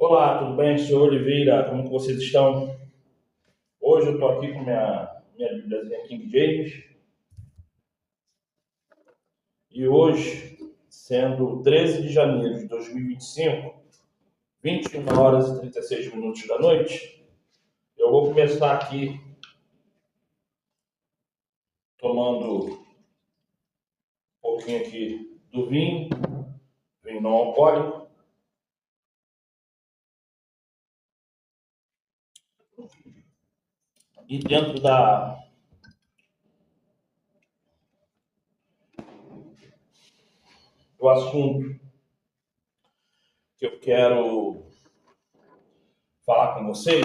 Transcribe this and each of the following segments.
Olá, tudo bem, senhor Oliveira? Como que vocês estão? Hoje eu estou aqui com minha Bíbliazinha King James e hoje, sendo 13 de janeiro de 2025, 21 horas e 36 minutos da noite, eu vou começar aqui tomando um pouquinho aqui do vinho não alcoólico, e dentro do assunto que eu quero falar com vocês,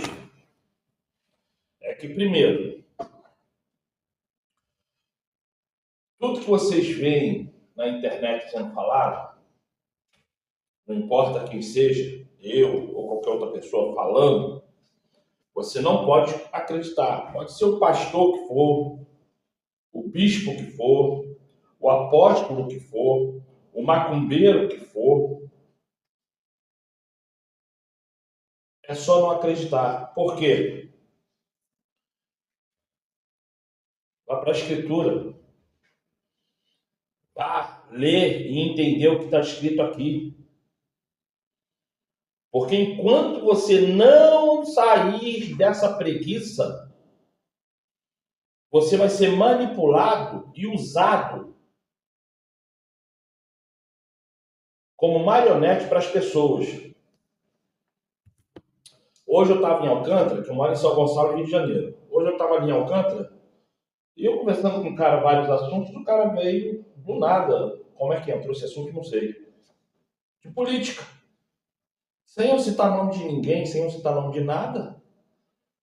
é que primeiro, tudo que vocês veem na internet sendo falado, não importa quem seja, eu ou qualquer outra pessoa falando, você não pode acreditar. Pode ser o pastor que for, o bispo que for, o apóstolo que for, o macumbeiro que for. É só não acreditar. Por quê? Vá para a Escritura. Vá ler e entender o que está escrito aqui. Porque enquanto você não sair dessa preguiça, você vai ser manipulado e usado como marionete para as pessoas. Hoje eu estava em Alcântara, que eu moro em São Gonçalo, Rio de Janeiro. Hoje eu estava ali em Alcântara e eu conversando com o cara vários assuntos, o cara veio do nada. Como é que entrou esse assunto? Não sei. De política. Sem eu citar nome de ninguém, sem eu citar nome de nada,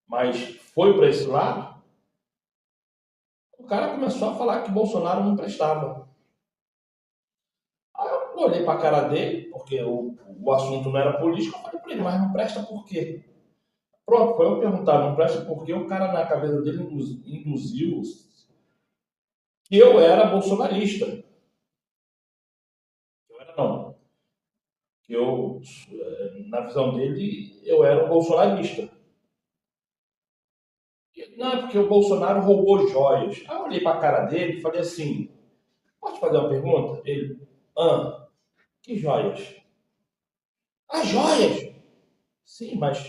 mas foi para esse lado, o cara começou a falar que Bolsonaro não prestava. Aí eu olhei para a cara dele, porque o assunto não era político, eu falei para ele, mas não presta por quê? Pronto, foi eu perguntar, não presta porque o cara na cabeça dele induziu que eu era bolsonarista. Eu era não. Que eu, na visão dele, eu era um bolsonarista. Não, é porque o Bolsonaro roubou joias. Aí eu olhei para a cara dele e falei assim, pode fazer uma pergunta? Ele, que joias? As joias! Sim, mas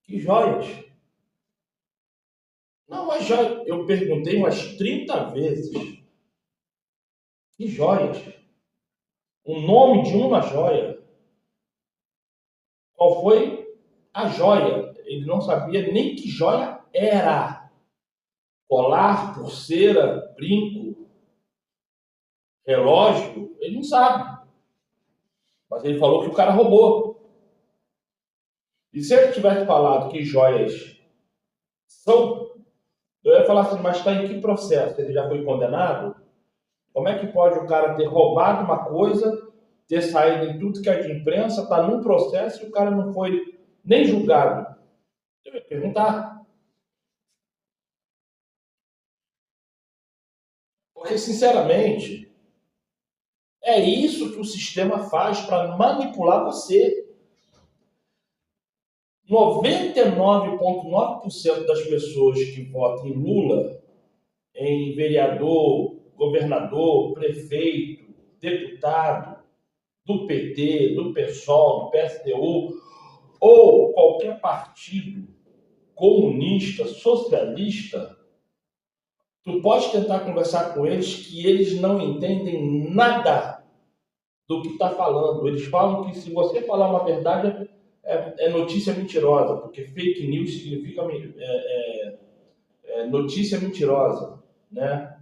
que joias? Não, as joias. Eu perguntei umas 30 vezes. Que joias? O nome de uma joia. Qual foi a joia? Ele não sabia nem que joia era. Colar, pulseira, brinco, relógio, ele não sabe. Mas ele falou que o cara roubou. E se ele tivesse falado que joias são, eu ia falar assim, mas está em que processo? Ele já foi condenado? Como é que pode o cara ter roubado uma coisa, ter saído em tudo que é de imprensa, está num processo e o cara não foi nem julgado? Eu ia perguntar. Porque, sinceramente, é isso que o sistema faz para manipular você. 99,9% das pessoas que votam em Lula, em vereador, governador, prefeito, deputado, do PT, do PSOL, do PSTU, ou qualquer partido comunista, socialista, tu pode tentar conversar com eles que eles não entendem nada do que está falando. Eles falam que se você falar uma verdade é notícia mentirosa, porque fake news significa notícia mentirosa, né?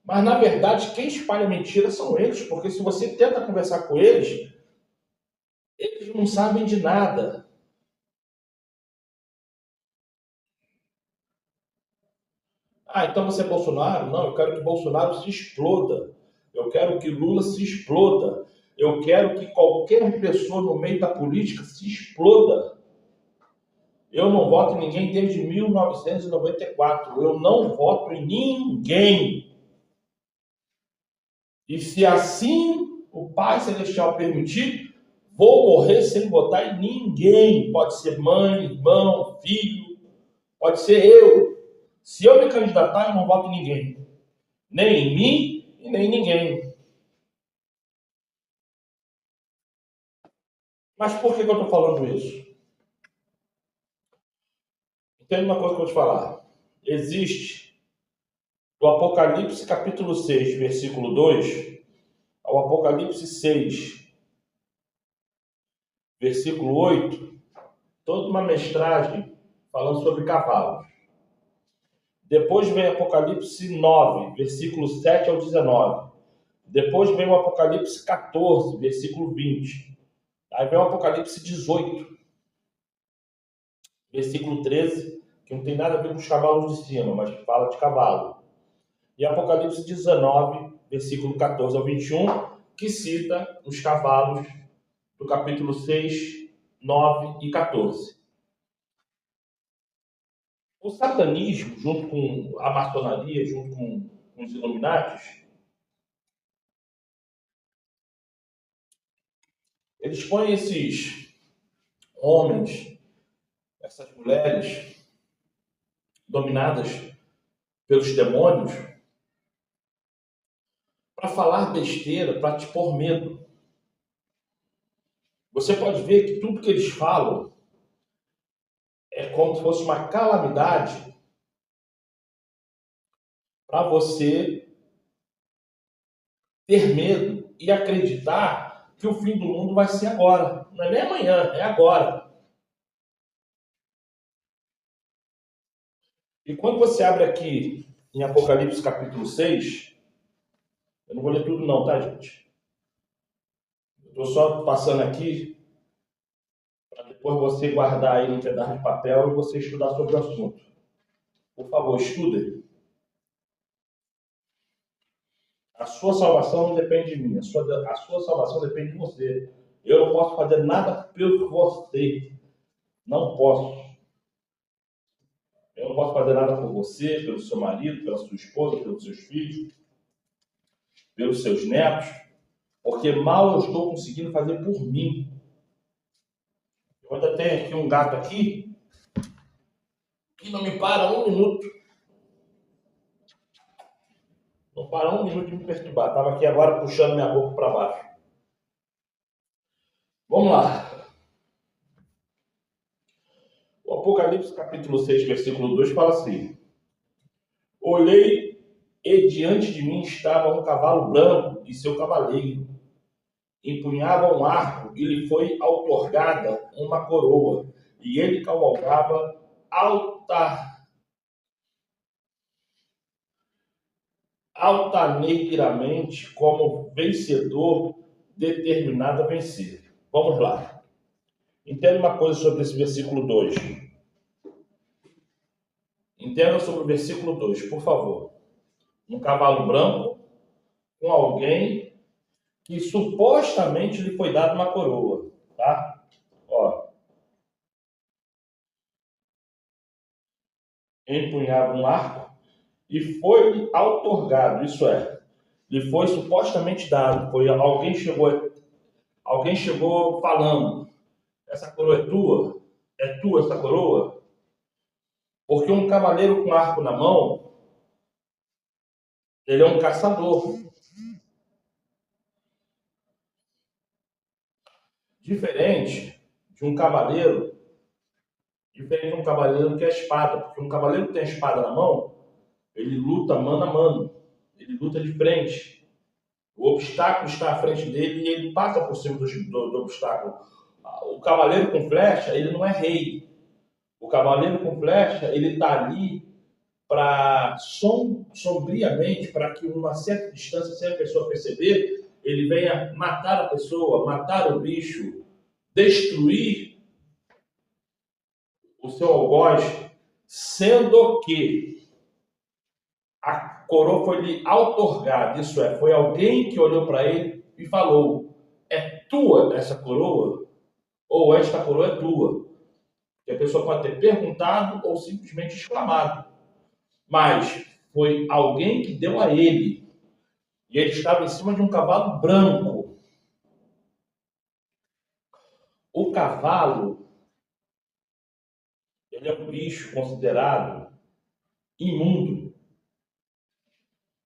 Mas, na verdade, quem espalha mentira são eles, porque se você tenta conversar com eles, eles não sabem de nada. Ah, então você é Bolsonaro? Não, eu quero que Bolsonaro se exploda. Eu quero que Lula se exploda. Eu quero que qualquer pessoa no meio da política se exploda. Eu não voto em ninguém desde 1994. Eu não voto em ninguém. E se assim o Pai Celestial permitir, Vou morrer sem votar em ninguém. Pode ser mãe, irmão, filho, pode ser eu. Se eu me candidatar, eu não voto em ninguém. Nem em mim e nem em ninguém. Mas por que eu estou falando isso? Entende uma coisa que eu vou te falar. Existe, do Apocalipse capítulo 6, versículo 2, ao Apocalipse 6, versículo 8, toda uma mestragem falando sobre cavalos. Depois vem Apocalipse 9, versículo 7 ao 19. Depois vem o Apocalipse 14, versículo 20. Aí vem o Apocalipse 18, versículo 13, que não tem nada a ver com os cavalos de cima, mas fala de cavalo. E Apocalipse 19, versículo 14 ao 21, que cita os cavalos do capítulo 6, 9 e 14. O satanismo, junto com a maçonaria, junto com os Illuminatis, eles põem esses homens, essas mulheres dominadas pelos demônios para falar besteira, para te pôr medo. Você pode ver que tudo que eles falam é como se fosse uma calamidade para você ter medo e acreditar que o fim do mundo vai ser agora. Não é nem amanhã, é agora. E quando você abre aqui em Apocalipse capítulo 6, eu não vou ler tudo não, tá, gente? Eu estou só passando aqui para depois você guardar aí num pedaço de papel e você estudar sobre o assunto. Por favor, estude. A sua salvação não depende de mim. A sua salvação depende de você. Eu não posso fazer nada por você. Não posso. Eu não posso fazer nada por você, pelo seu marido, pela sua esposa, pelos seus filhos, pelos seus netos, porque mal eu estou conseguindo fazer por mim. Eu ainda tenho aqui um gato aqui que não me para um minuto. Não para um minuto de me perturbar. Estava aqui agora puxando minha boca para baixo. Vamos lá. O Apocalipse capítulo 6, versículo 2 fala assim: Olhei e diante de mim estava um cavalo branco e seu cavaleiro. Empunhava um arco e lhe foi outorgada uma coroa. E ele cavalgava altaneiramente como vencedor determinado a vencer. Vamos lá. Entenda uma coisa sobre esse versículo 2. Entenda sobre o versículo 2, por favor. Um cavalo branco com alguém que supostamente lhe foi dado uma coroa, tá? Ó. Empunhava um arco e foi-lhe outorgado, isso é, lhe foi supostamente dado. Foi alguém chegou falando: essa coroa é tua? É tua essa coroa? Porque um cavaleiro com arco na mão, ele é um caçador. Diferente de um cavaleiro que é a espada. Porque um cavaleiro que tem a espada na mão, ele luta mano a mano. Ele luta de frente. O obstáculo está à frente dele e ele passa por cima do obstáculo. O cavaleiro com flecha, ele não é rei. O cavaleiro com flecha, ele está ali para sombriamente, para que uma certa distância, sem a pessoa perceber, ele venha matar a pessoa, matar o bicho, destruir o seu algoz, sendo que a coroa foi lhe outorgada, isso é, foi alguém que olhou para ele e falou: é tua essa coroa? Ou esta coroa é tua? Que a pessoa pode ter perguntado ou simplesmente exclamado. Mas foi alguém que deu a ele. E ele estava em cima de um cavalo branco. O cavalo, ele é um bicho considerado imundo.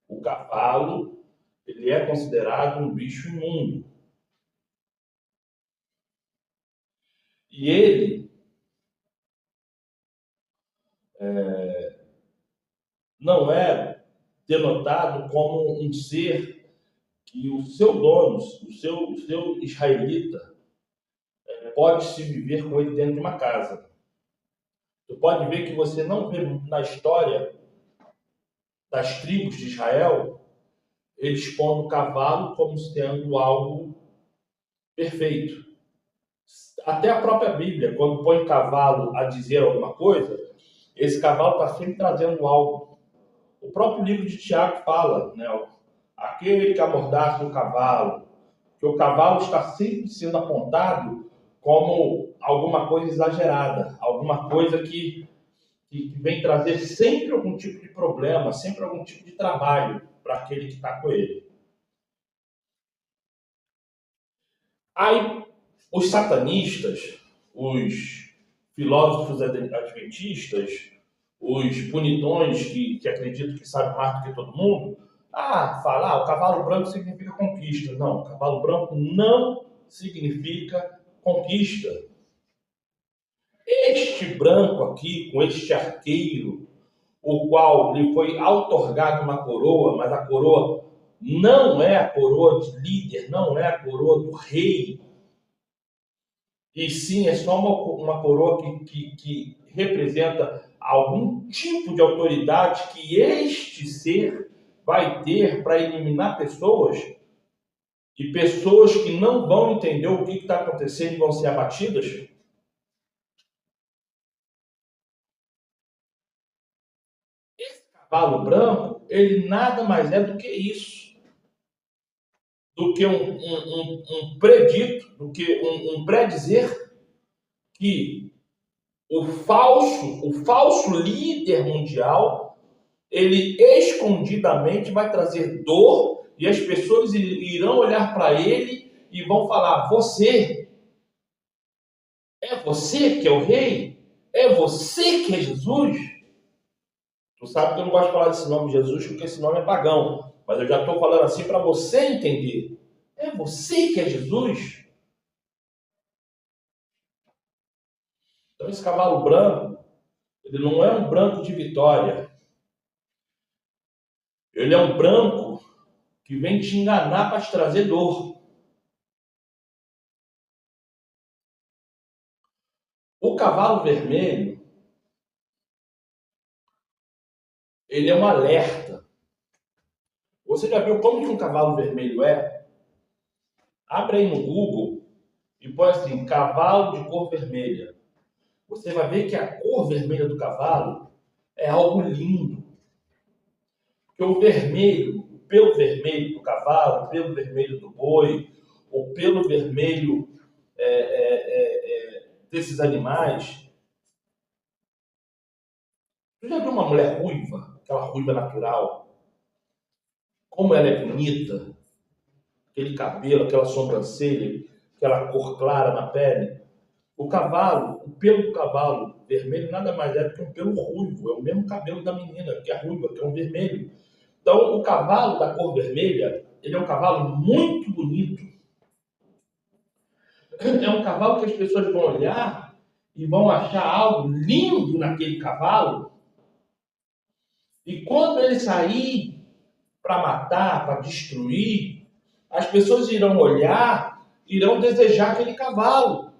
O cavalo, ele é considerado um bicho imundo. E ele não é denotado como um ser que o seu dono, o seu israelita, pode se viver com ele dentro de uma casa. Tu pode ver que você não vê na história das tribos de Israel eles pondo o cavalo como sendo algo perfeito. Até a própria Bíblia, quando põe cavalo a dizer alguma coisa, esse cavalo está sempre trazendo algo. O próprio livro de Tiago fala, né? Aquele que amordaça o cavalo, que o cavalo está sempre sendo apontado como alguma coisa exagerada, alguma coisa que vem trazer sempre algum tipo de problema, sempre algum tipo de trabalho para aquele que está com ele. Aí, os satanistas, os filósofos adventistas, os bonitões que acreditam que sabem mais do que todo mundo, o cavalo branco significa conquista. Não, o cavalo branco não significa conquista. Este branco aqui, com este arqueiro, o qual lhe foi outorgado uma coroa, mas a coroa não é a coroa de líder, não é a coroa do rei, e sim é só uma coroa que representa algum tipo de autoridade que este ser vai ter para eliminar pessoas, e pessoas que não vão entender o que está acontecendo e vão ser abatidas. Esse cavalo branco, ele nada mais é do que isso, do que um predito, do que um predizer que o falso líder mundial, ele escondidamente vai trazer dor e as pessoas irão olhar para ele e vão falar: você que é o rei? É você que é Jesus? Tu sabe que eu não gosto de falar desse nome de Jesus porque esse nome é pagão, mas eu já estou falando assim para você entender. É você que é Jesus? Então esse cavalo branco, ele não é um branco de vitória. Ele é um branco que vem te enganar para te trazer dor. O cavalo vermelho, ele é um alerta. Você já viu como que um cavalo vermelho é? Abre aí no Google e põe assim, cavalo de cor vermelha. Você vai ver que a cor vermelha do cavalo é algo lindo. Porque o vermelho, o pelo vermelho do cavalo, o pelo vermelho do boi, o pelo vermelho desses animais. Você já viu uma mulher ruiva, aquela ruiva natural? Como ela é bonita, aquele cabelo, aquela sobrancelha, aquela cor clara na pele. O cavalo, o pelo do cavalo vermelho nada mais é do que um pelo ruivo, é o mesmo cabelo da menina, que é ruiva, que é um vermelho. Então, o cavalo da cor vermelha, ele é um cavalo muito bonito. É um cavalo que as pessoas vão olhar e vão achar algo lindo naquele cavalo. E quando ele sair para matar, para destruir, as pessoas irão olhar, irão desejar aquele cavalo.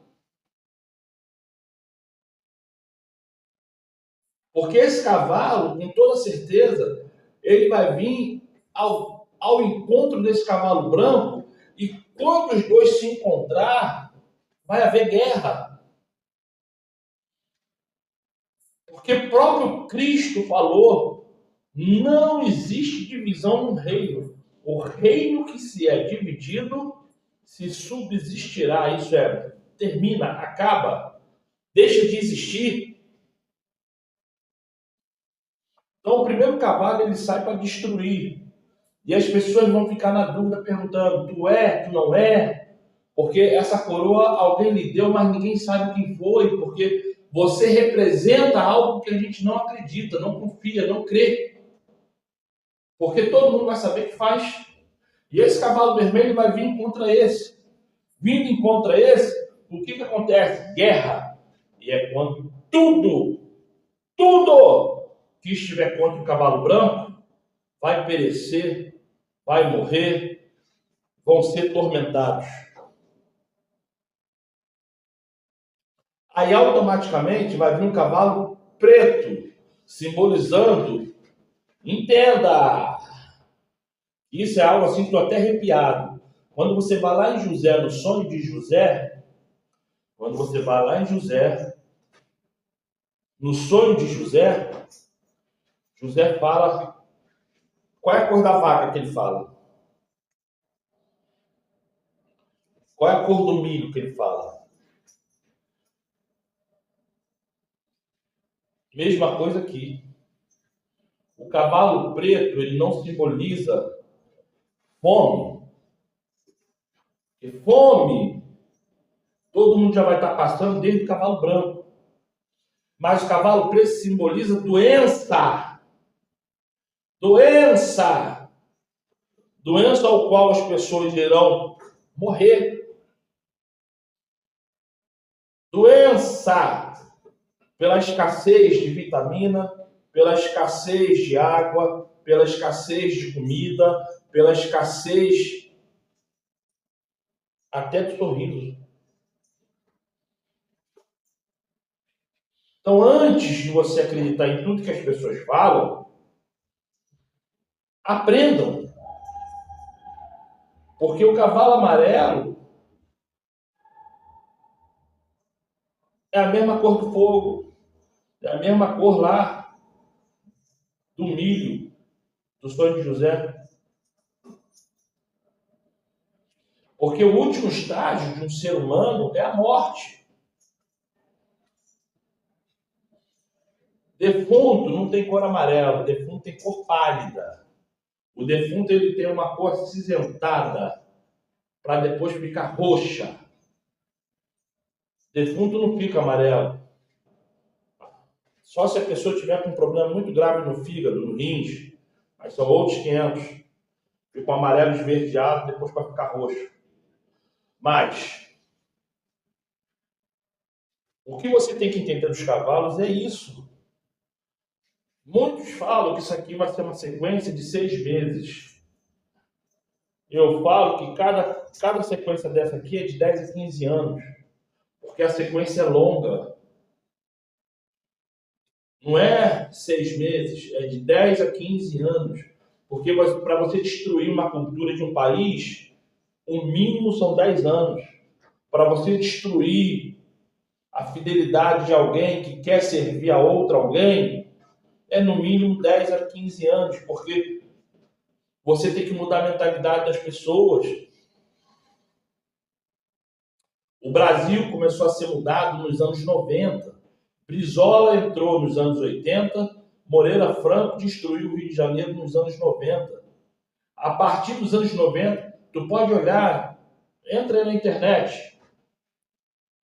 Porque esse cavalo, com toda certeza, ele vai vir ao encontro desse cavalo branco, e quando os dois se encontrar, vai haver guerra. Porque próprio Cristo falou, não existe divisão no reino. O reino que se é dividido, se subsistirá. Isso é, termina, acaba, deixa de existir. Então o primeiro cavalo ele sai para destruir. E as pessoas vão ficar na dúvida perguntando, tu é, tu não é? Porque essa coroa alguém lhe deu, mas ninguém sabe quem foi, porque você representa algo que a gente não acredita, não confia, não crê. Porque todo mundo vai saber que faz. E esse cavalo vermelho vai vir contra esse. Vindo contra esse, o que acontece? Guerra. E é quando tudo que estiver contra o cavalo branco vai perecer, vai morrer, vão ser tormentados. Aí automaticamente vai vir um cavalo preto, simbolizando, entenda, isso é algo assim que estou até arrepiado. Quando você vai lá em José, no sonho de José, quando você vai lá em José, no sonho de José, José fala, qual é a cor da vaca que ele fala? Qual é a cor do milho que ele fala? Mesma coisa aqui. O cavalo preto, ele não simboliza fome. E fome, todo mundo já vai estar passando desde o cavalo branco. Mas o cavalo preto simboliza doença. Doença. Doença ao qual as pessoas irão morrer. Doença pela escassez de vitamina, pela escassez de água, pela escassez de comida, pela escassez até de sorriso. Então, antes de você acreditar em tudo que as pessoas falam, aprendam. Porque o cavalo amarelo é a mesma cor do fogo, é a mesma cor lá do milho, do sonho de José. Porque o último estágio de um ser humano é a morte. Defunto não tem cor amarela, defunto tem cor pálida. O defunto ele tem uma cor acinzentada para depois ficar roxa. Defunto não fica amarelo. Só se a pessoa tiver com um problema muito grave no fígado, no rins, mas são outros 500. Ficam amarelo esverdeado depois para ficar roxo. Mas o que você tem que entender dos cavalos é isso. Muitos falam que isso aqui vai ser uma sequência de 6 meses. Eu falo que cada sequência dessa aqui é de 10 a 15 anos. Porque a sequência é longa. Não é 6 meses, é de 10 a 15 anos. Porque para você destruir uma cultura de um país, o mínimo são 10 anos. Para você destruir a fidelidade de alguém que quer servir a outro alguém, é no mínimo 10 a 15 anos, porque você tem que mudar a mentalidade das pessoas. O Brasil começou a ser mudado nos anos 90. Brizola entrou nos anos 80, Moreira Franco destruiu o Rio de Janeiro nos anos 90. A partir dos anos 90, tu pode olhar, entra aí na internet,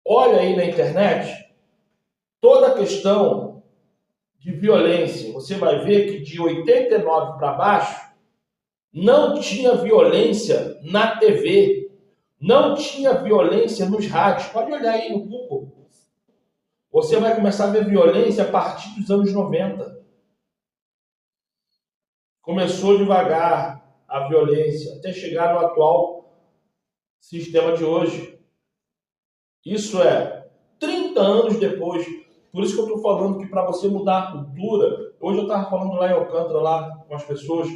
olha aí na internet, toda a questão de violência. Você vai ver que de 89 para baixo, não tinha violência na TV, não tinha violência nos rádios. Pode olhar aí no Google. Você vai começar a ver violência a partir dos anos 90. Começou devagar a violência, até chegar no atual sistema de hoje. Isso é 30 anos depois. Por isso que eu estou falando que para você mudar a cultura, hoje eu estava falando lá em Alcântara, lá com as pessoas.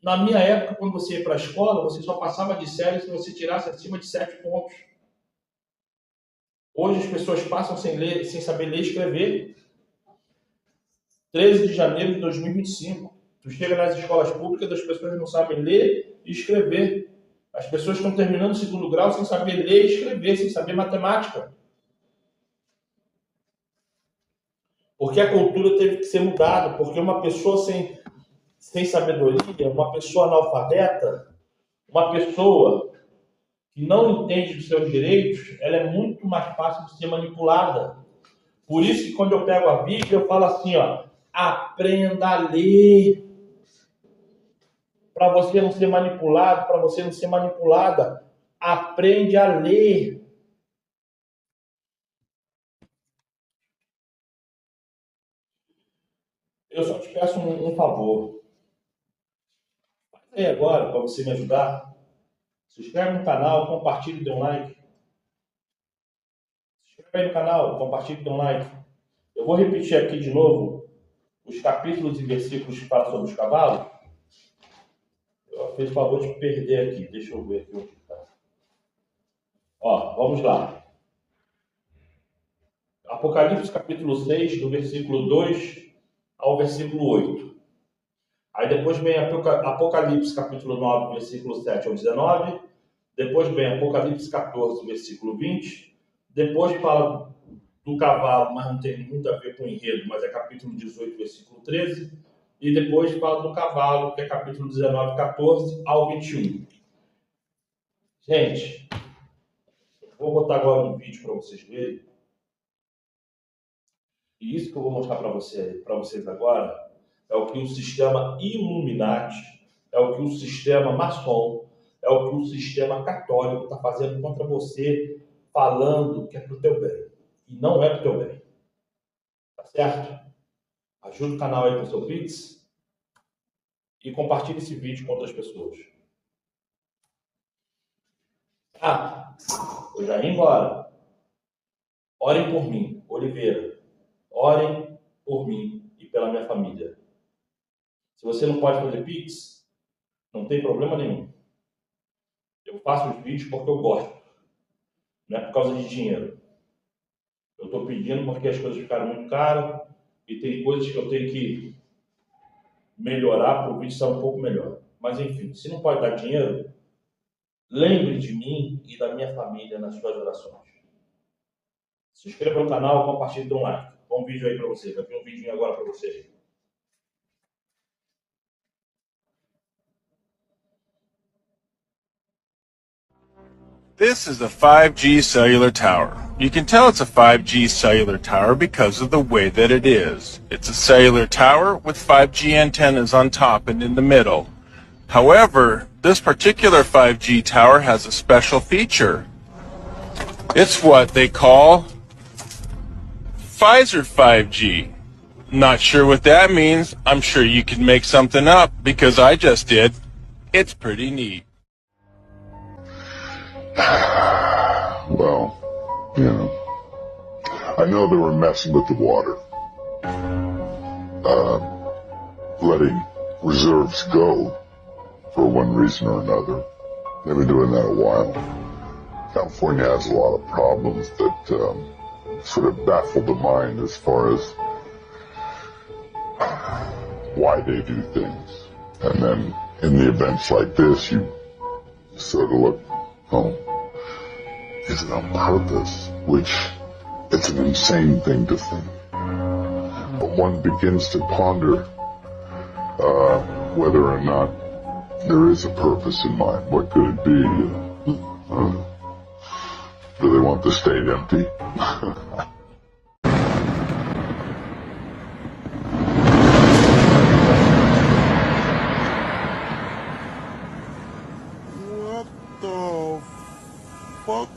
Na minha época, quando você ia para a escola, você só passava de série se você tirasse acima de 7 pontos. Hoje as pessoas passam sem ler, sem saber ler e escrever. 13 de janeiro de 2025. Tu chega nas escolas públicas, as pessoas não sabem ler e escrever. As pessoas estão terminando o segundo grau sem saber ler e escrever, sem saber matemática. Porque a cultura teve que ser mudada, porque uma pessoa sem sabedoria, uma pessoa analfabeta, uma pessoa que não entende dos seus direitos, ela é muito mais fácil de ser manipulada. Por isso que quando eu pego a Bíblia, eu falo assim, ó, aprenda a ler. Para você não ser manipulado, para você não ser manipulada, aprende a ler. Eu só te peço um favor. Faz aí agora, para você me ajudar. Se inscreve no canal, compartilhe e dê um like. Se inscreve aí no canal, compartilhe e dê um like. Eu vou repetir aqui de novo os capítulos e versículos que falam sobre os cavalos. Eu fiz o favor de perder aqui. Deixa eu ver aqui onde está. Ó, vamos lá. Apocalipse capítulo 6, do versículo 2 ao versículo 8. Aí depois vem Apocalipse capítulo 9, versículo 7 ao 19. Depois vem Apocalipse 14, versículo 20. Depois fala do cavalo, mas não tem muito a ver com o enredo, mas é capítulo 18, versículo 13. E depois fala do cavalo, que é capítulo 19, 14 ao 21. Gente, vou botar agora um vídeo para vocês verem. E isso que eu vou mostrar para vocês agora é o que o sistema Illuminati, é o que o sistema maçom, é o que o sistema católico está fazendo contra você, falando que é pro teu bem. E não é pro teu bem. Tá certo? Ajuda o canal aí com o seu Pix e compartilhe esse vídeo com outras pessoas. Ah, eu já ia embora. Orem por mim, Oliveira. Orem por mim e pela minha família. Se você não pode fazer Pix, não tem problema nenhum. Eu faço os vídeos porque eu gosto. Não é por causa de dinheiro. Eu estou pedindo porque as coisas ficaram muito caras e tem coisas que eu tenho que melhorar para o vídeo ser um pouco melhor. Mas enfim, se não pode dar dinheiro, lembre de mim e da minha família nas suas orações. Se inscreva no canal, compartilhe e dê um like. Bom vídeo aí para você. Vai ter um vídeo agora para você. This is a 5G cellular tower. You can tell it's a 5G cellular tower because of the way that it is. It's a cellular tower with 5G antennas on top and in the middle. However, this particular 5G tower has a special feature. It's what they call Pfizer 5G. Not sure what that means. I'm sure you can make something up because I just did. It's pretty neat. Well, I know they were messing with the water, letting reserves go for one reason or another. They've been doing that a while. California has a lot of problems that sort of baffle the mind as far as why they do things. And then in the events like this, you sort of look, oh, is it on purpose? Which, it's an insane thing to think. But one begins to ponder whether or not there is a purpose in mind. What could it be? Do they want the state empty? What the fuck?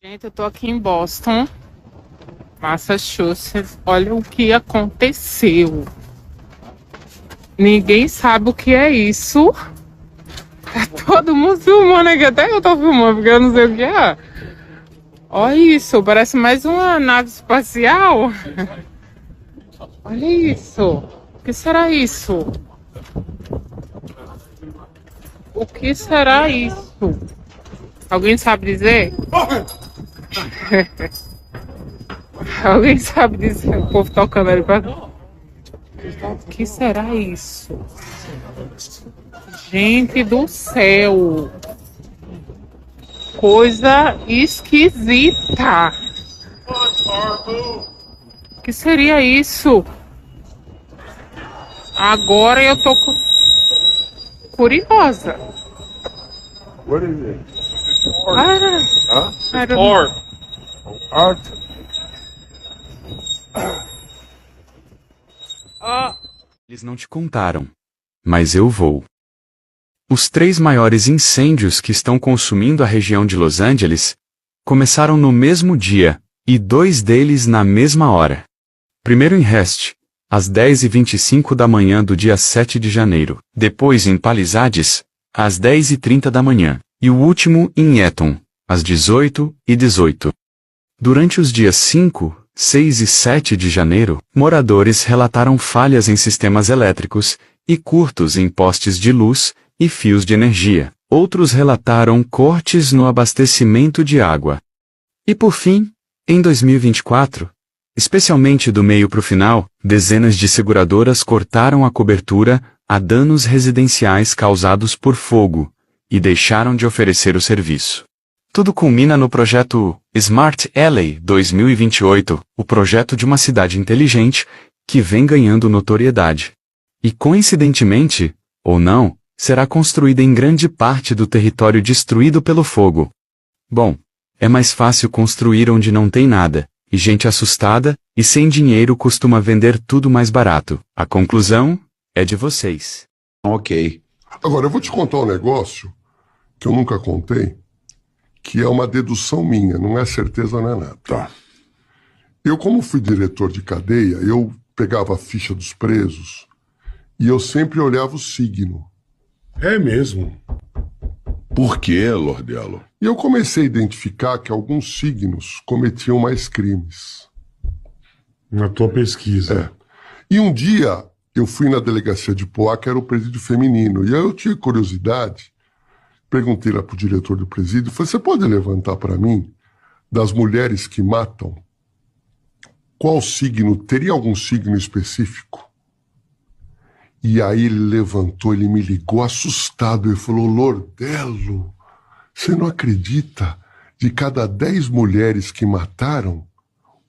Gente, eu tô aqui em Boston, Massachusetts. Olha o que aconteceu. Ninguém sabe o que é isso. Tá todo mundo filmando aqui. Até eu tô filmando, porque eu não sei o que é. Olha isso, parece mais uma nave espacial. Olha isso. O que será isso? O que será isso? Alguém sabe dizer? Alguém sabe dizer? O povo tocando ali pra... O que será isso? Gente do céu! Coisa esquisita! O que seria isso? Agora eu tô curiosa. What is it? I don't know. Art. Eles não te contaram, mas eu vou. Os 3 maiores incêndios que estão consumindo a região de Los Angeles começaram no mesmo dia, e 2 deles na mesma hora. Primeiro em Rest, às 10h25 da manhã do dia 7 de janeiro, depois em Palisades, às 10h30 da manhã, e o último em Eton, às 18h18. Durante os dias 5, 6 e 7 de janeiro, moradores relataram falhas em sistemas elétricos e curtos em postes de luz e fios de energia. Outros relataram cortes no abastecimento de água. E por fim, em 2024, especialmente do meio para o final, dezenas de seguradoras cortaram a cobertura a danos residenciais causados por fogo e deixaram de oferecer o serviço. Tudo culmina no projeto Smart LA 2028, o projeto de uma cidade inteligente que vem ganhando notoriedade. E coincidentemente, ou não, será construída em grande parte do território destruído pelo fogo. Bom, é mais fácil construir onde não tem nada, e gente assustada e sem dinheiro costuma vender tudo mais barato. A conclusão é de vocês. Ok. Agora, eu vou te contar um negócio que eu nunca contei, que é uma dedução minha, não é certeza, não é nada. Tá. Eu, como fui diretor de cadeia, eu pegava a ficha dos presos e eu sempre olhava o signo. É mesmo? Por que, Lordello? E eu comecei a identificar que alguns signos cometiam mais crimes. Na tua pesquisa. E um dia eu fui na delegacia de Poá, que era o presídio feminino, e aí eu tinha curiosidade, perguntei lá pro diretor do presídio, falei, você pode levantar para mim, das mulheres que matam, qual signo, teria algum signo específico? E aí ele levantou, ele me ligou assustado, ele falou, Lordello, você não acredita? De cada 10 mulheres que mataram,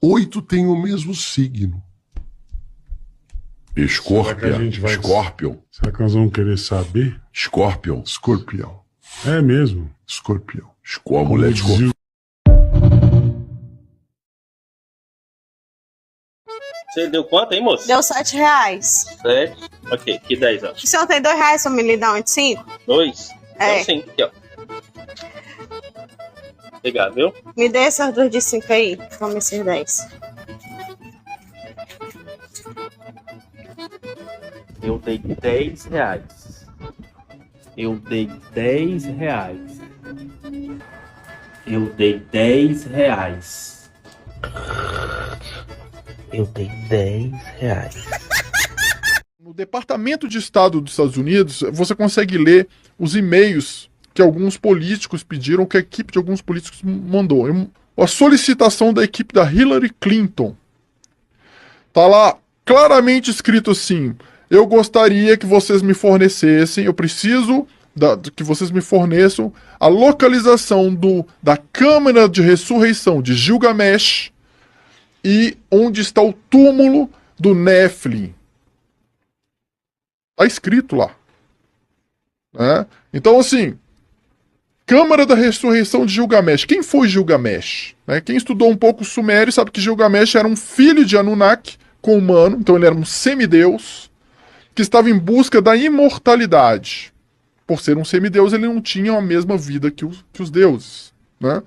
8 têm o mesmo signo. Escorpião. Escorpião. Será que nós vamos querer saber? Escorpião. Escorpião. É mesmo? Escorpião. Mulher de escorpião. Você deu quanto, hein, moço? Deu R$7. 7. Ok, que 10, ó. O senhor tem R$2 pra me lhe dar um de 5? 2? É. Então, sim, aqui, ó. Obrigado, viu? Me dê essas 2 de 5 aí. Toma esses 10. Eu dei R$10. Eu dei R$10. Eu dei R$10. Eu dei R$10. No Departamento de Estado dos Estados Unidos, você consegue ler os e-mails que alguns políticos pediram, que a equipe de alguns políticos mandou. A solicitação da equipe da Hillary Clinton. Tá lá claramente escrito assim: eu gostaria que vocês me fornecessem, eu preciso que vocês me forneçam a localização da Câmara de Ressurreição de Gilgamesh e onde está o túmulo do Nephilim. Tá escrito lá. Né? Então, assim, Câmara da Ressurreição de Gilgamesh. Quem foi Gilgamesh? Né? Quem estudou um pouco o Sumério sabe que Gilgamesh era um filho de Anunnaki com humano, então ele era um semideus que estava em busca da imortalidade. Por ser um semideus, ele não tinha a mesma vida que os deuses. Né?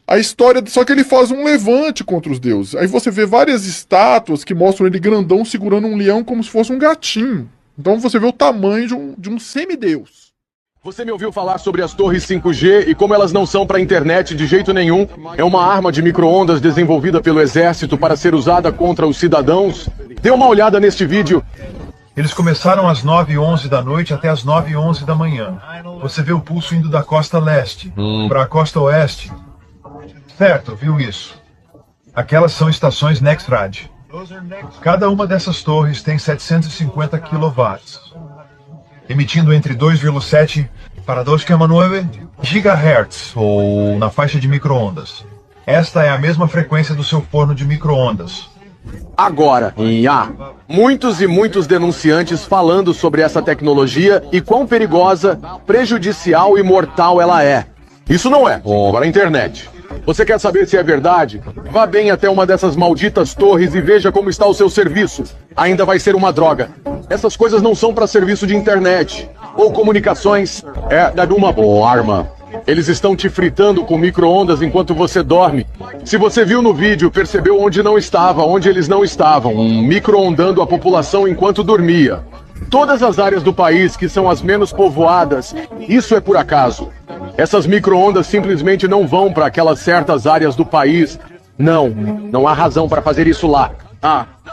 A história, só que ele faz um levante contra os deuses. Aí você vê várias estátuas que mostram ele grandão segurando um leão como se fosse um gatinho. Então você vê o tamanho de um semideus. Você me ouviu falar sobre as torres 5G e como elas não são para a internet de jeito nenhum? É uma arma de micro-ondas desenvolvida pelo exército para ser usada contra os cidadãos? Dê uma olhada neste vídeo. Eles começaram às 9h11 da noite até às 9h11 da manhã. Você vê o pulso indo da costa leste para a costa oeste. Certo, viu isso? Aquelas são estações Nextrad. Cada uma dessas torres tem 750 kW, emitindo entre 2,7 para 2,9 GHz, ou na faixa de micro-ondas. Esta é a mesma frequência do seu forno de micro-ondas. agora. E muitos e muitos denunciantes falando sobre essa tecnologia e quão perigosa, prejudicial e mortal ela é. Isso não é para a internet. Você quer saber se é verdade? Vá bem até uma dessas malditas torres e veja como está o seu serviço. Ainda vai ser uma droga. Essas coisas não são para serviço de internet ou comunicações. É uma boa arma. Eles estão te fritando com micro-ondas enquanto você dorme. Se você viu no vídeo, percebeu onde eles não estavam, micro-ondando a população enquanto dormia. Todas as áreas do país que são as menos povoadas, isso é por acaso. Essas micro-ondas simplesmente não vão para aquelas certas áreas do país. Não há razão para fazer isso lá.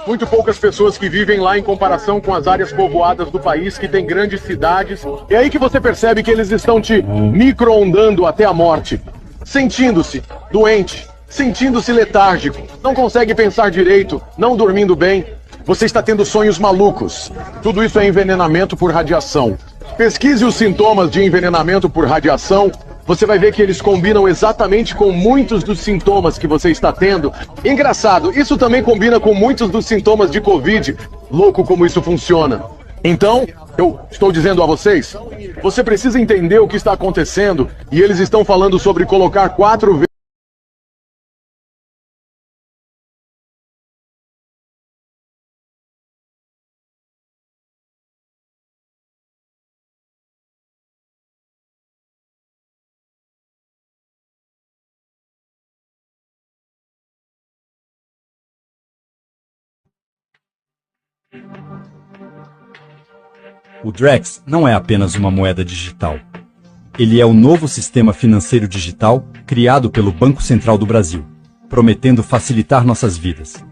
Muito poucas pessoas que vivem lá em comparação com as áreas povoadas do país que tem grandes cidades. É aí que você percebe que eles estão te micro-ondando até a morte. Sentindo-se doente, sentindo-se letárgico, não consegue pensar direito, não dormindo bem. Você está tendo sonhos malucos. Tudo isso é envenenamento por radiação. Pesquise os sintomas de envenenamento por radiação. Você vai ver que eles combinam exatamente com muitos dos sintomas que você está tendo. Engraçado, isso também combina com muitos dos sintomas de Covid. Louco como isso funciona. Então, eu estou dizendo a vocês, você precisa entender o que está acontecendo. E eles estão falando sobre colocar 4 vezes... O Drex não é apenas uma moeda digital. Ele é o novo sistema financeiro digital criado pelo Banco Central do Brasil, prometendo facilitar nossas vidas.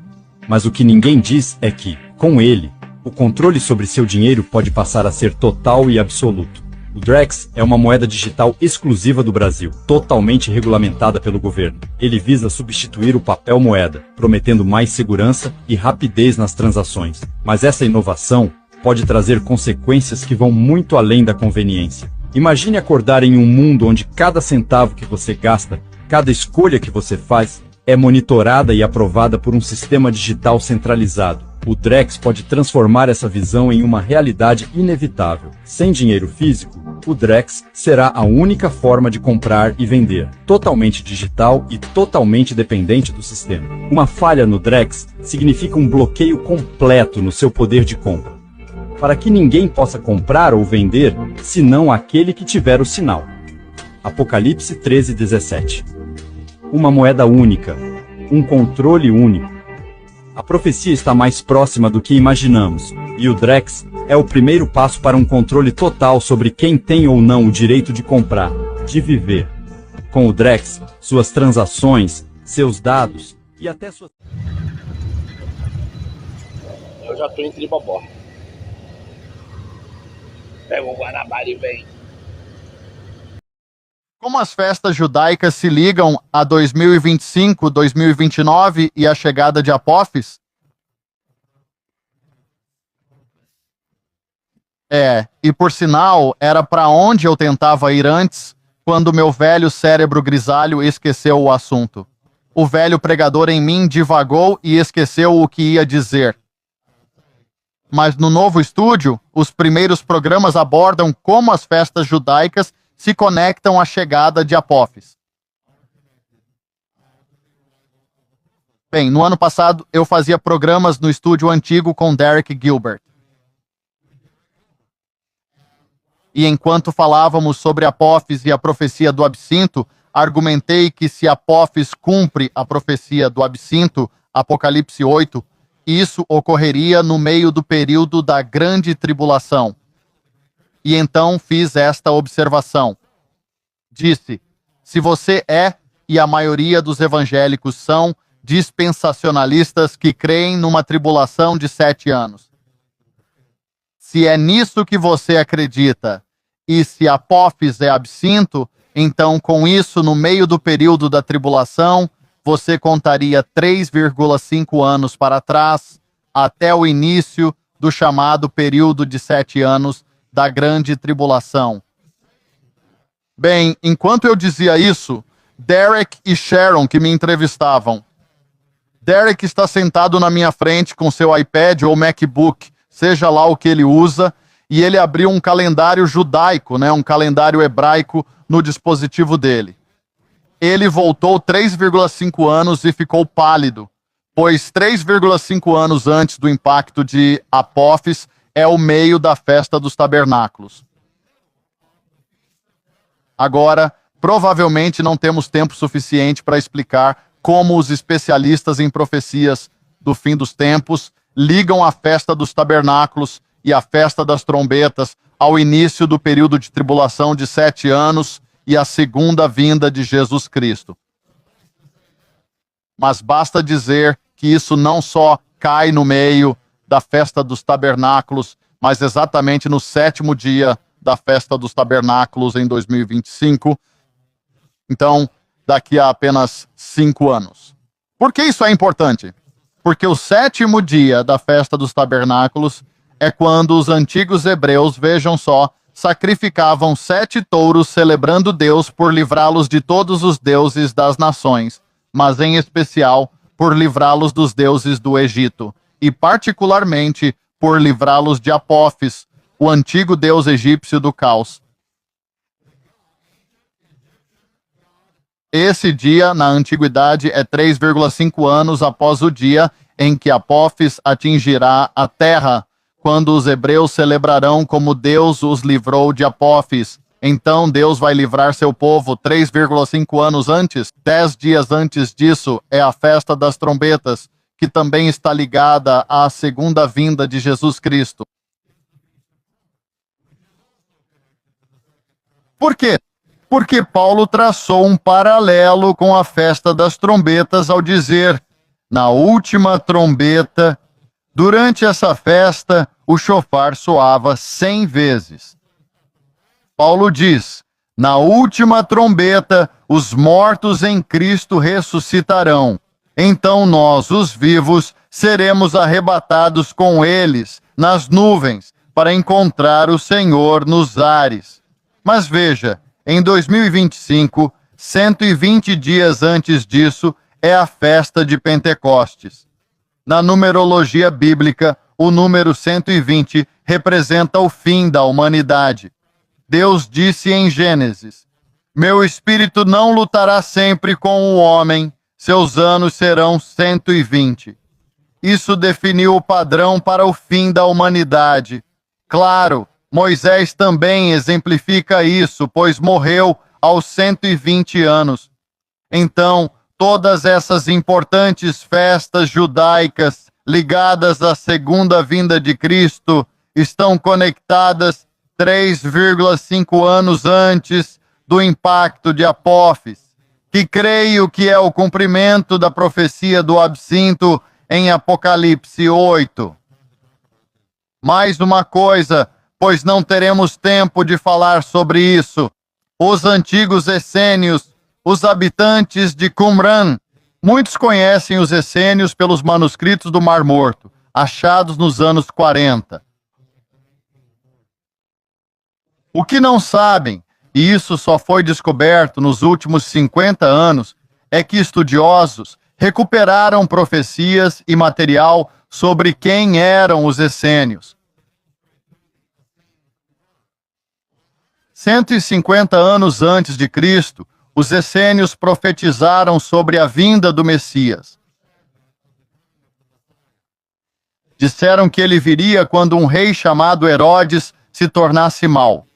Mas o que ninguém diz é que, com ele, o controle sobre seu dinheiro pode passar a ser total e absoluto. O Drex é uma moeda digital exclusiva do Brasil, totalmente regulamentada pelo governo. Ele visa substituir o papel moeda, prometendo mais segurança e rapidez nas transações. Mas essa inovação pode trazer consequências que vão muito além da conveniência. Imagine acordar em um mundo onde cada centavo que você gasta, cada escolha que você faz, é monitorada e aprovada por um sistema digital centralizado. O Drex pode transformar essa visão em uma realidade inevitável. Sem dinheiro físico, o Drex será a única forma de comprar e vender, totalmente digital e totalmente dependente do sistema. Uma falha no Drex significa um bloqueio completo no seu poder de compra, para que ninguém possa comprar ou vender, senão aquele que tiver o sinal. Apocalipse 13:17. Uma moeda única, um controle único. A profecia está mais próxima do que imaginamos, e o Drex é o primeiro passo para um controle total sobre quem tem ou não o direito de comprar, de viver. Com o Drex, suas transações, seus dados e até suas... Eu já tô em Tribobó. Pega o Guanabara e vem. Como as festas judaicas se ligam a 2025, 2029 e a chegada de Apophis? E por sinal, era para onde eu tentava ir antes, quando meu velho cérebro grisalho esqueceu o assunto. O velho pregador em mim divagou e esqueceu o que ia dizer. Mas no novo estúdio, os primeiros programas abordam como as festas judaicas se conectam à chegada de Apophis. Bem, no ano passado eu fazia programas no estúdio antigo com Derek Gilbert. E enquanto falávamos sobre Apophis e a profecia do absinto, argumentei que se Apophis cumpre a profecia do absinto, Apocalipse 8, isso ocorreria no meio do período da grande tribulação. E então fiz esta observação. Disse, se você e a maioria dos evangélicos são, dispensacionalistas que creem numa tribulação de 7 anos. Se é nisso que você acredita, e se Apophis é absinto, então com isso, no meio do período da tribulação, você contaria 3,5 anos para trás, até o início do chamado período de 7 anos da grande tribulação. Bem, enquanto eu dizia isso, Derek e Sharon, que me entrevistavam, Derek está sentado na minha frente com seu iPad ou MacBook, seja lá o que ele usa, e ele abriu um calendário judaico, um calendário hebraico no dispositivo dele. Ele voltou 3,5 anos e ficou pálido, pois 3,5 anos antes do impacto de Apófis é o meio da festa dos tabernáculos. Agora, provavelmente não temos tempo suficiente para explicar como os especialistas em profecias do fim dos tempos ligam a festa dos tabernáculos e a festa das trombetas ao início do período de tribulação de 7 anos e a segunda vinda de Jesus Cristo. Mas basta dizer que isso não só cai no meio da festa dos tabernáculos, mas exatamente no 7º dia da festa dos tabernáculos em 2025. Então, daqui a apenas 5 anos. Por que isso é importante? Porque o 7º dia da festa dos tabernáculos é quando os antigos hebreus, vejam só, sacrificavam 7 touros celebrando Deus por livrá-los de todos os deuses das nações, mas em especial por livrá-los dos deuses do Egito, e particularmente por livrá-los de Apófis, o antigo deus egípcio do caos. Esse dia, na antiguidade, é 3,5 anos após o dia em que Apófis atingirá a terra, quando os hebreus celebrarão como Deus os livrou de Apófis. Então Deus vai livrar seu povo 3,5 anos antes. 10 dias antes disso é a festa das trombetas, que também está ligada à segunda vinda de Jesus Cristo. Por quê? Porque Paulo traçou um paralelo com a festa das trombetas ao dizer: na última trombeta, durante essa festa, o chofar soava 100 vezes. Paulo diz: na última trombeta, os mortos em Cristo ressuscitarão. Então nós, os vivos, seremos arrebatados com eles nas nuvens para encontrar o Senhor nos ares. Mas veja, em 2025, 120 dias antes disso, é a festa de Pentecostes. Na numerologia bíblica, o número 120 representa o fim da humanidade. Deus disse em Gênesis: meu espírito não lutará sempre com o homem, seus anos serão 120. Isso definiu o padrão para o fim da humanidade. Claro, Moisés também exemplifica isso, pois morreu aos 120 anos. Então, todas essas importantes festas judaicas ligadas à segunda vinda de Cristo estão conectadas 3,5 anos antes do impacto de Apófis, que creio que é o cumprimento da profecia do absinto em Apocalipse 8. Mais uma coisa, pois não teremos tempo de falar sobre isso. Os antigos essênios, os habitantes de Qumran, muitos conhecem os essênios pelos manuscritos do Mar Morto, achados nos anos 40. O que não sabem, e isso só foi descoberto nos últimos 50 anos, é que estudiosos recuperaram profecias e material sobre quem eram os essênios. 150 anos antes de Cristo, os essênios profetizaram sobre a vinda do Messias. Disseram que ele viria quando um rei chamado Herodes se tornasse mau.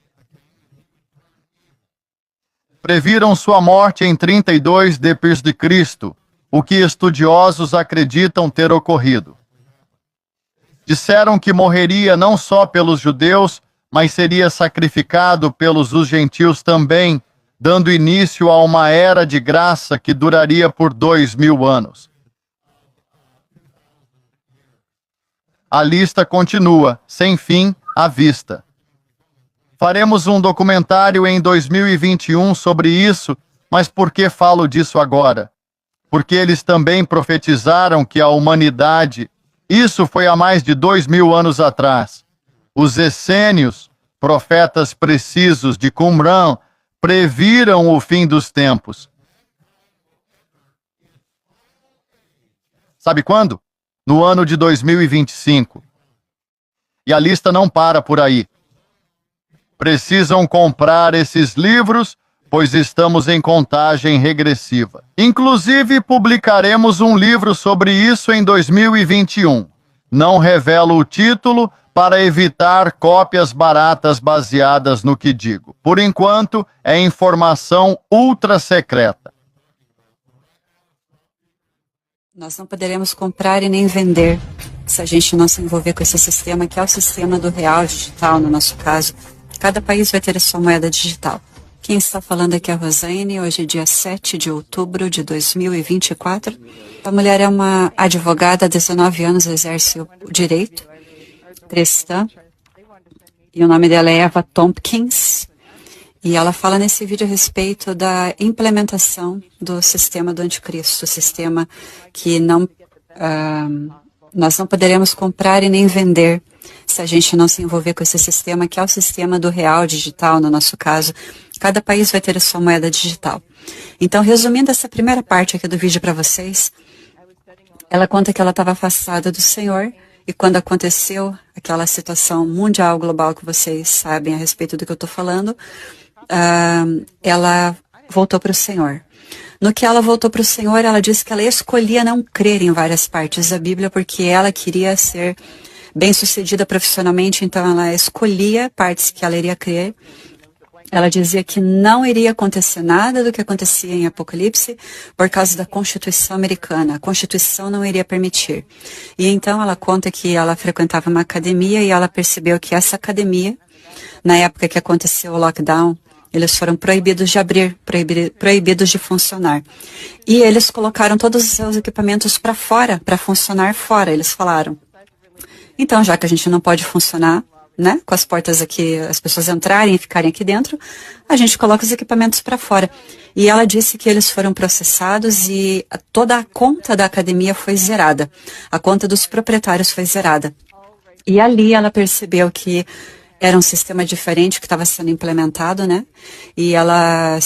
Previram sua morte em 32 depois de Cristo, o que estudiosos acreditam ter ocorrido. Disseram que morreria não só pelos judeus, mas seria sacrificado pelos os gentios também, dando início a uma era de graça que duraria por 2000 anos. A lista continua, sem fim, à vista. Faremos um documentário em 2021 sobre isso, mas por que falo disso agora? Porque eles também profetizaram que a humanidade, isso foi há mais de 2000 anos atrás. Os essênios, profetas precisos de Qumran, previram o fim dos tempos. Sabe quando? No ano de 2025. E a lista não para por aí. Precisam comprar esses livros, pois estamos em contagem regressiva. Inclusive, publicaremos um livro sobre isso em 2021. Não revelo o título para evitar cópias baratas baseadas no que digo. Por enquanto, é informação ultra secreta. Nós não poderemos comprar e nem vender se a gente não se envolver com esse sistema, que é o sistema do real digital, no nosso caso. Cada país vai ter a sua moeda digital. Quem está falando aqui é a Rosane, hoje é dia 7 de outubro de 2024. A mulher é uma advogada, há 19 anos, exerce o direito, cristã, e o nome dela é Eva Tompkins, e ela fala nesse vídeo a respeito da implementação do sistema do anticristo, o sistema que nós não poderemos comprar e nem vender se a gente não se envolver com esse sistema, que é o sistema do real digital, no nosso caso. Cada país vai ter a sua moeda digital. Então, resumindo essa primeira parte aqui do vídeo para vocês, ela conta que ela estava afastada do Senhor, e quando aconteceu aquela situação mundial, global, que vocês sabem a respeito do que eu estou falando, ela voltou para o Senhor. No que ela voltou para o Senhor, ela disse que ela escolhia não crer em várias partes da Bíblia, porque ela queria ser bem-sucedida profissionalmente, então ela escolhia partes que ela iria crer. Ela dizia que não iria acontecer nada do que acontecia em Apocalipse por causa da Constituição americana. A Constituição não iria permitir. E então ela conta que ela frequentava uma academia e ela percebeu que essa academia, na época que aconteceu o lockdown, eles foram proibidos de abrir, proibidos de funcionar. E eles colocaram todos os seus equipamentos para fora, para funcionar fora. Eles falaram, então, já que a gente não pode funcionar, né, com as portas aqui, as pessoas entrarem e ficarem aqui dentro, a gente coloca os equipamentos para fora. E ela disse que eles foram processados e toda a conta da academia foi zerada. A conta dos proprietários foi zerada. E ali ela percebeu que era um sistema diferente que estava sendo implementado, né? E ela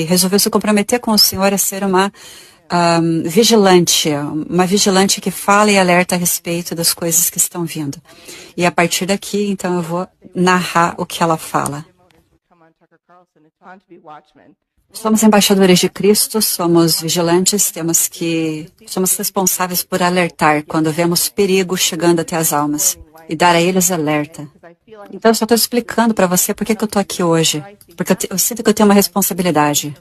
resolveu se comprometer com o Senhor a ser uma vigilante que fala e alerta a respeito das coisas que estão vindo. E a partir daqui, então, eu vou narrar o que ela fala. Somos embaixadores de Cristo, somos vigilantes, somos responsáveis por alertar quando vemos perigo chegando até as almas e dar a eles alerta. Então, eu só estou explicando para você por que eu estou aqui hoje. Porque eu sinto que eu tenho uma responsabilidade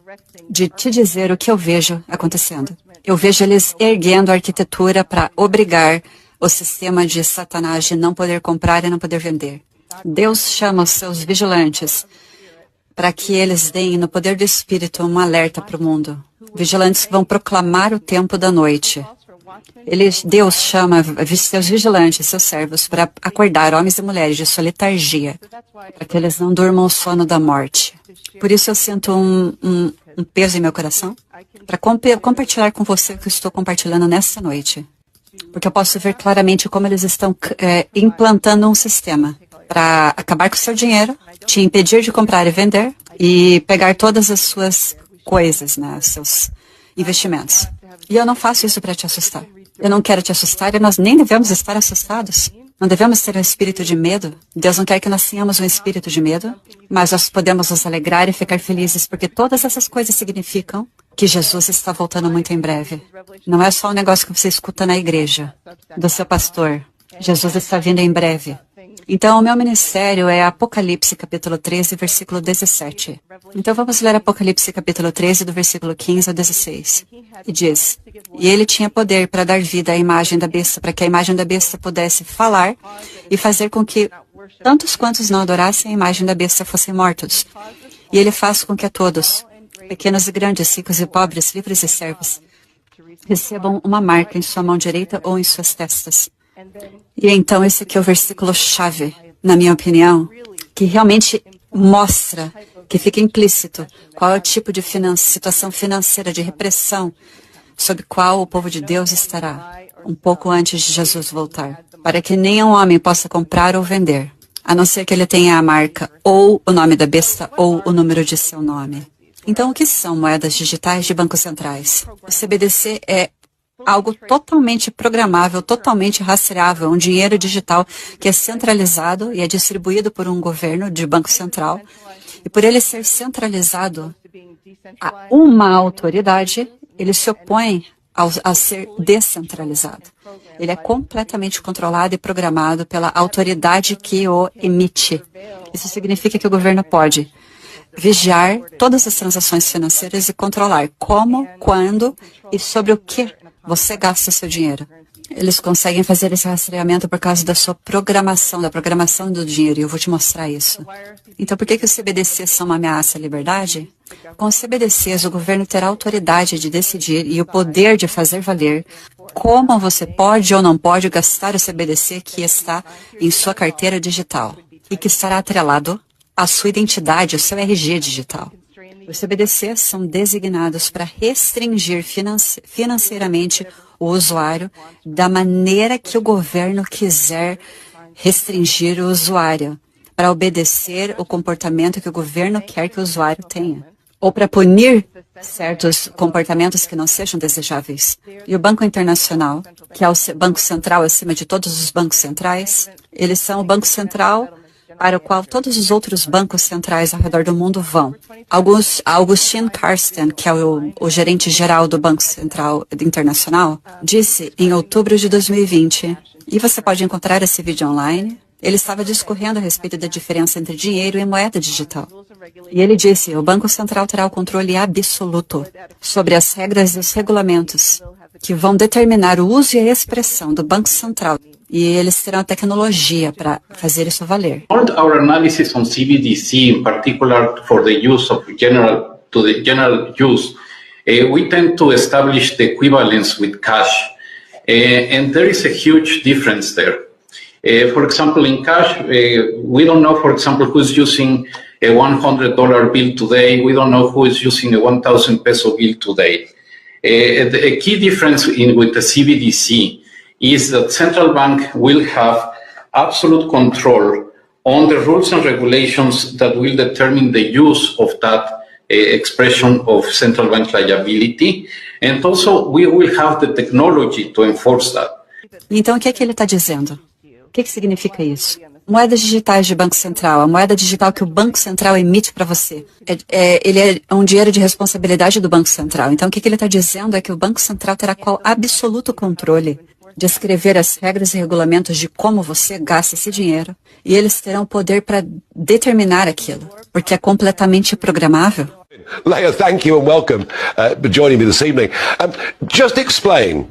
de te dizer o que eu vejo acontecendo. Eu vejo eles erguendo a arquitetura para obrigar o sistema de Satanás de não poder comprar e não poder vender. Deus chama os seus vigilantes para que eles deem, no poder do Espírito, um alerta para o mundo. Vigilantes que vão proclamar o tempo da noite. Deus chama seus vigilantes, seus servos, para acordar homens e mulheres de sua letargia, para que eles não durmam o sono da morte. Por isso eu sinto um peso em meu coração, para compartilhar com você o que eu estou compartilhando nessa noite. Porque eu posso ver claramente como eles estão implantando um sistema para acabar com o seu dinheiro, te impedir de comprar e vender, e pegar todas as suas coisas, né, os seus investimentos. E eu não faço isso para te assustar. Eu não quero te assustar e nós nem devemos estar assustados. Não devemos ter um espírito de medo. Deus não quer que nós tenhamos um espírito de medo, mas nós podemos nos alegrar e ficar felizes, porque todas essas coisas significam que Jesus está voltando muito em breve. Não é só um negócio que você escuta na igreja, do seu pastor. Jesus está vindo em breve. Então, o meu ministério é Apocalipse, capítulo 13, versículo 17. Então, vamos ler Apocalipse, capítulo 13, do versículo 15 ao 16. E diz, e ele tinha poder para dar vida à imagem da besta, para que a imagem da besta pudesse falar e fazer com que tantos quantos não adorassem a imagem da besta fossem mortos. E ele faz com que a todos, pequenos e grandes, ricos e pobres, livres e servos, recebam uma marca em sua mão direita ou em suas testas. E então esse aqui é o versículo-chave, na minha opinião, que realmente mostra, que fica implícito, qual é o tipo de situação financeira de repressão sob qual o povo de Deus estará um pouco antes de Jesus voltar, para que nenhum homem possa comprar ou vender, a não ser que ele tenha a marca ou o nome da besta ou o número de seu nome. Então, o que são moedas digitais de bancos centrais? O CBDC é algo totalmente programável, totalmente rastreável, um dinheiro digital que é centralizado e é distribuído por um governo de banco central. E por ele ser centralizado a uma autoridade, ele se opõe a ser descentralizado. Ele é completamente controlado e programado pela autoridade que o emite. Isso significa que o governo pode vigiar todas as transações financeiras e controlar como, quando e sobre o que você gasta seu dinheiro. Eles conseguem fazer esse rastreamento por causa da sua programação, da programação do dinheiro, e eu vou te mostrar isso. Então, por que os CBDCs são uma ameaça à liberdade? Com os CBDCs, o governo terá autoridade de decidir e o poder de fazer valer como você pode ou não pode gastar o CBDC que está em sua carteira digital e que estará atrelado à sua identidade, ao seu RG digital. Os CBDCs são designados para restringir financeiramente o usuário da maneira que o governo quiser restringir o usuário, para obedecer o comportamento que o governo quer que o usuário tenha, ou para punir certos comportamentos que não sejam desejáveis. E o Banco Internacional, que é o banco central acima de todos os bancos centrais, eles são o banco central para o qual todos os outros bancos centrais ao redor do mundo vão. Augustin Karsten, que é o gerente geral do Banco Central Internacional, disse em outubro de 2020, e você pode encontrar esse vídeo online, ele estava discorrendo a respeito da diferença entre dinheiro e moeda digital. E ele disse, o Banco Central terá o controle absoluto sobre as regras e os regulamentos que vão determinar o uso e a expressão do Banco Central. E eles terão a tecnologia para fazer isso valer. Our analysis on CBDC, in particular for the use of general use, we tend to establish the equivalence with cash, and there is a huge difference there. For example, in cash, we don't know, for example, who's using a $100 bill today. We don't know who is using a 1,000 peso bill today. The key difference with the CBDC is that central bank will have absolute control on the rules and regulations that will determine the use of that expression of central bank liability, and also we will have the technology to enforce that. Então, o que é que ele está dizendo? O que significa isso? Moedas digitais de Banco Central, a moeda digital que o Banco Central emite para você, ele é um dinheiro de responsabilidade do Banco Central. Então, o que ele está dizendo é que o Banco Central terá absoluto controle de escrever as regras e regulamentos de como você gasta esse dinheiro, e eles terão poder para determinar aquilo, porque é completamente programável. Leah, thank you and welcome for joining me this evening. Just explain,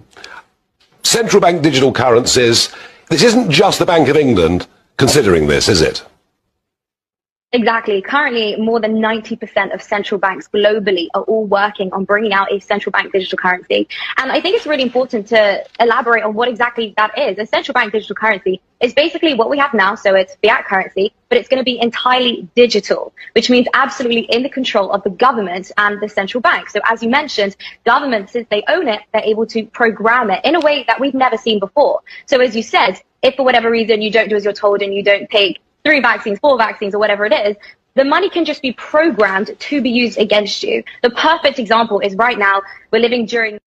central bank digital currencies, this isn't just the Bank of England considering this, is it? Exactly. Currently, more than 90% of central banks globally are all working on bringing out a central bank digital currency. And I think it's really important to elaborate on what exactly that is. A central bank digital currency is basically what we have now, so it's fiat currency, but it's going to be entirely digital, which means absolutely in the control of the government and the central bank. So as you mentioned, governments, since they own it, they're able to program it in a way that we've never seen before. So as you said, if for whatever reason you don't do as you're told and you don't take 3 vaccines, 4 vaccines, or whatever it is, the money can just be programmed to be used against you. The perfect example is right now, we're living during